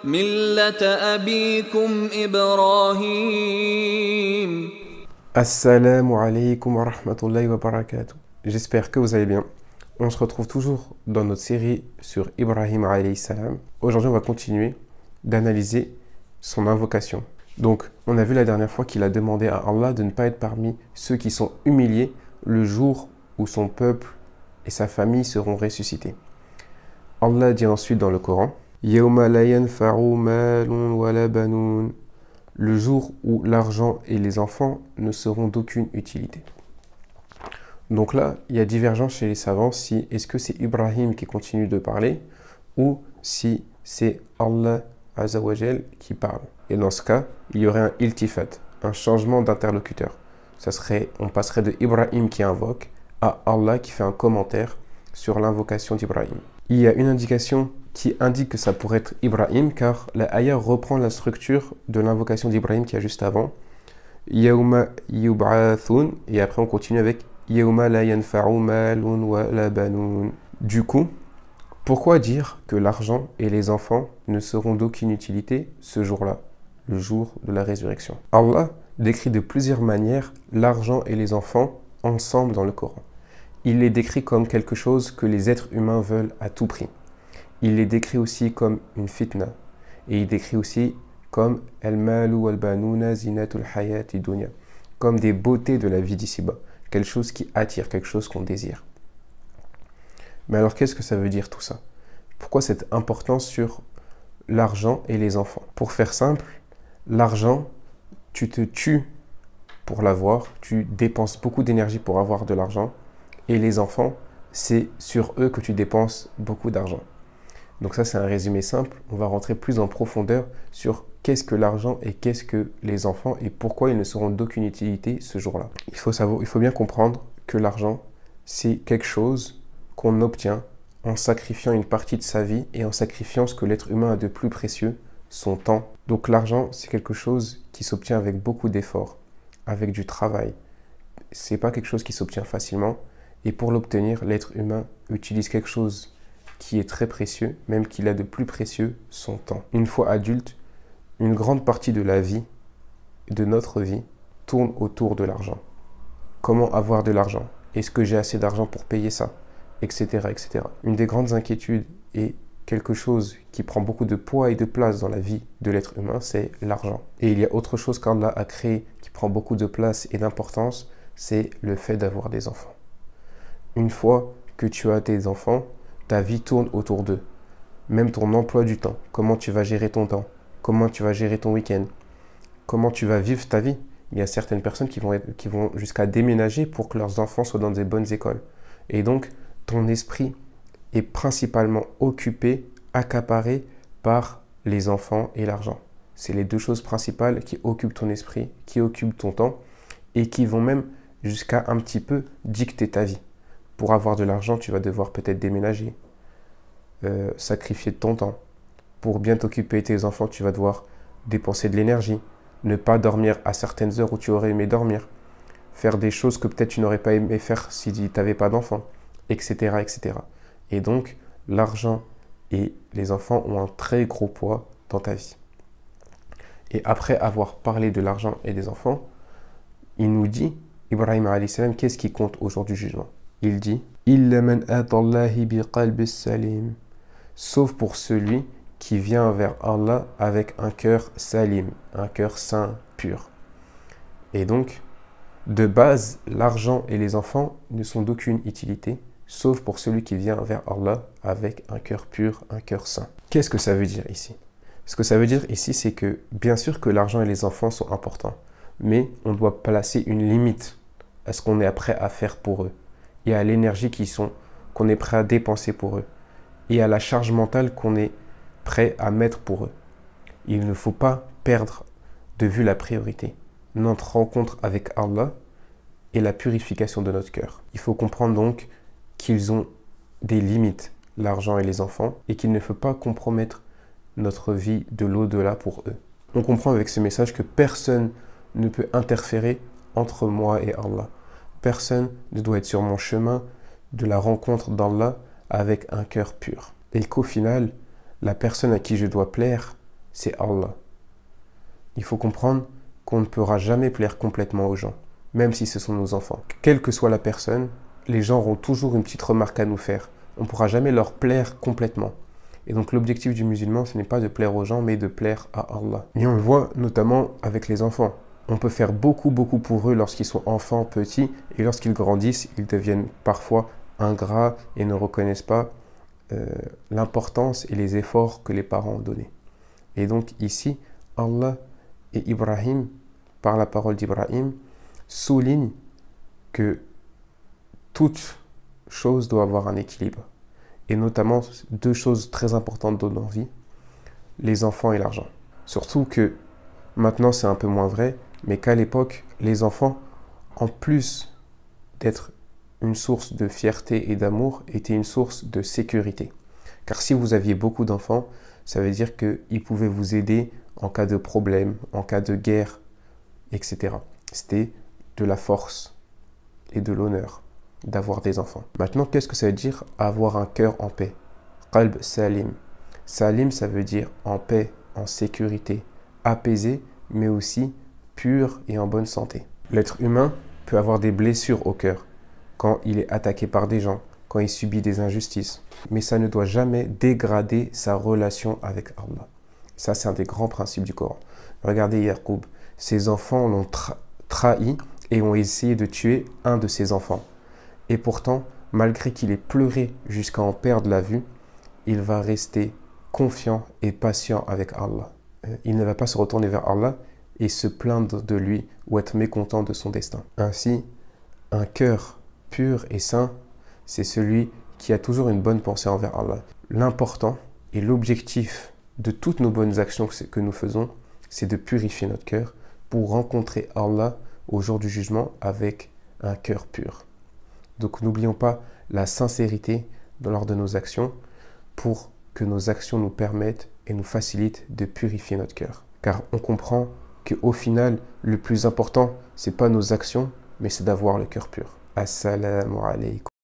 ملة أبيكم إبراهيم. Assalamu alaikum wa rahmatullahi wa barakatuh. J'espère que vous allez bien. On se retrouve toujours dans notre série sur Ibrahim alayhi salam. Aujourd'hui, on va continuer d'analyser son invocation. Donc, on a vu la dernière fois qu'il a demandé à Allah de ne pas être parmi ceux qui sont humiliés le jour où son peuple et sa famille seront ressuscités. Allah dit ensuite dans le Coran: Yawma la yanfa'u malun wa la banun. Le jour où l'argent et les enfants ne seront d'aucune utilité. Donc là, il y a divergence chez les savants si est-ce que c'est Ibrahim qui continue de parler ou si c'est Allah Azza wa Jal qui parle. Et dans ce cas, il y aurait un iltifat, un changement d'interlocuteur. On passerait de Ibrahim qui invoque à Allah qui fait un commentaire sur l'invocation d'Ibrahim. Il y a une indication qui indique que ça pourrait être Ibrahim, car la ayah reprend la structure de l'invocation d'Ibrahim qui a juste avant. Yawma yub'athun, et après on continue avec Yawma la yanfa'u malun wa la banun. Du coup, pourquoi dire que l'argent et les enfants ne seront d'aucune utilité ce jour-là, le jour de la résurrection? Allah décrit de plusieurs manières l'argent et les enfants ensemble dans le Coran. Il les décrit comme quelque chose que les êtres humains veulent à tout prix. Il les décrit aussi comme une fitna. Et il décrit aussi comme al-malu wal-banuna zinatul hayati dunya, comme des beautés de la vie d'ici-bas, quelque chose qui attire, quelque chose qu'on désire. Mais alors qu'est-ce que ça veut dire tout ça? Pourquoi cette importance sur l'argent et les enfants? Pour faire simple, l'argent, tu te tues pour l'avoir, tu dépenses beaucoup d'énergie pour avoir de l'argent, et les enfants, c'est sur eux que tu dépenses beaucoup d'argent. Donc ça, c'est un résumé simple. On va rentrer plus en profondeur sur qu'est-ce que l'argent et qu'est-ce que les enfants et pourquoi ils ne seront d'aucune utilité ce jour-là. Il faut bien comprendre que l'argent, c'est quelque chose qu'on obtient en sacrifiant une partie de sa vie et en sacrifiant ce que l'être humain a de plus précieux, son temps. Donc l'argent, c'est quelque chose qui s'obtient avec beaucoup d'efforts, avec du travail. C'est pas quelque chose qui s'obtient facilement. Et pour l'obtenir, l'être humain utilise quelque chose qui est très précieux, même qu'il a de plus précieux, son temps. Une fois adulte, une grande partie de la vie, de notre vie, tourne autour de l'argent. Comment avoir de l'argent? Est-ce que j'ai assez d'argent pour payer ça? Etc., etc. Une des grandes inquiétudes et quelque chose qui prend beaucoup de poids et de place dans la vie de l'être humain, c'est l'argent. Et il y a autre chose qu'Allah a créé qui prend beaucoup de place et d'importance, c'est le fait d'avoir des enfants. Une fois que tu as des enfants, ta vie tourne autour d'eux. Même ton emploi du temps. Comment tu vas gérer ton temps? Comment tu vas gérer ton week-end? Comment tu vas vivre ta vie? Il y a certaines personnes qui vont jusqu'à déménager pour que leurs enfants soient dans des bonnes écoles. Et donc, ton esprit est principalement occupé, accaparé par les enfants et l'argent. C'est les deux choses principales qui occupent ton esprit, qui occupent ton temps et qui vont même jusqu'à un petit peu dicter ta vie. Pour avoir de l'argent, tu vas devoir peut-être déménager, sacrifier de ton temps. Pour bien t'occuper de tes enfants, tu vas devoir dépenser de l'énergie, ne pas dormir à certaines heures où tu aurais aimé dormir, faire des choses que peut-être tu n'aurais pas aimé faire si tu n'avais pas d'enfants, etc., etc. Et donc, l'argent et les enfants ont un très gros poids dans ta vie. Et après avoir parlé de l'argent et des enfants, il nous dit, Ibrahim alayhi salam, qu'est-ce qui compte au jour du jugement? Il dit Illa man atallahi biqalbis salim, sauf pour celui qui vient vers Allah avec un cœur salim, un cœur saint, pur. Et donc, de base, l'argent et les enfants ne sont d'aucune utilité, sauf pour celui qui vient vers Allah avec un cœur pur, un cœur saint. Qu'est-ce que ça veut dire ici? Ce que ça veut dire ici, c'est que bien sûr que l'argent et les enfants sont importants, mais on doit placer une limite à ce qu'on est prêt à faire pour eux, et à l'énergie qu'on est prêt à dépenser pour eux, et à la charge mentale qu'on est prêt à mettre pour eux. Il ne faut pas perdre de vue la priorité, notre rencontre avec Allah et la purification de notre cœur. Il faut comprendre donc qu'ils ont des limites, l'argent et les enfants, et qu'il ne faut pas compromettre notre vie de l'au-delà pour eux. On comprend avec ce message que personne ne peut interférer entre moi et Allah. Personne ne doit être sur mon chemin de la rencontre d'Allah avec un cœur pur. Et qu'au final, la personne à qui je dois plaire c'est Allah. Il faut comprendre qu'on ne pourra jamais plaire complètement aux gens, même si ce sont nos enfants. Quelle que soit la personne, les gens auront toujours une petite remarque à nous faire. On ne pourra jamais leur plaire complètement. Et donc l'objectif du musulman, ce n'est pas de plaire aux gens, mais de plaire à Allah. Et on le voit notamment avec les enfants. On peut faire beaucoup pour eux lorsqu'ils sont enfants, petits, et lorsqu'ils grandissent, ils deviennent parfois ingrats et ne reconnaissent pas l'importance et les efforts que les parents ont donnés. Et donc ici, Allah et Ibrahim, par la parole d'Ibrahim, soulignent que toute chose doit avoir un équilibre. Et notamment deux choses très importantes dans nos vies, les enfants et l'argent. Surtout que maintenant c'est un peu moins vrai, mais qu'à l'époque, les enfants, en plus d'être une source de fierté et d'amour, étaient une source de sécurité. Car si vous aviez beaucoup d'enfants, ça veut dire qu'ils pouvaient vous aider en cas de problème, en cas de guerre, etc. C'était de la force et de l'honneur d'avoir des enfants. Maintenant, qu'est-ce que ça veut dire avoir un cœur en paix? Qalb salim. Salim, ça veut dire en paix, en sécurité, apaisé, mais aussi pur et en bonne santé. L'être humain peut avoir des blessures au cœur quand il est attaqué par des gens, quand il subit des injustices. Mais ça ne doit jamais dégrader sa relation avec Allah. Ça, c'est un des grands principes du Coran. Regardez Yaqub, ses enfants l'ont trahi et ont essayé de tuer un de ses enfants. Et pourtant, malgré qu'il ait pleuré jusqu'à en perdre la vue, il va rester confiant et patient avec Allah. Il ne va pas se retourner vers Allah et se plaindre de lui ou être mécontent de son destin. Ainsi, un cœur pur et sain, c'est celui qui a toujours une bonne pensée envers Allah. L'important et l'objectif de toutes nos bonnes actions que nous faisons, c'est de purifier notre cœur pour rencontrer Allah au jour du jugement avec un cœur pur. Donc n'oublions pas la sincérité lors de nos actions pour que nos actions nous permettent et nous facilitent de purifier notre cœur. Car on comprend qu'au final, le plus important, ce n'est pas nos actions, mais c'est d'avoir le cœur pur. Assalamu alaikum.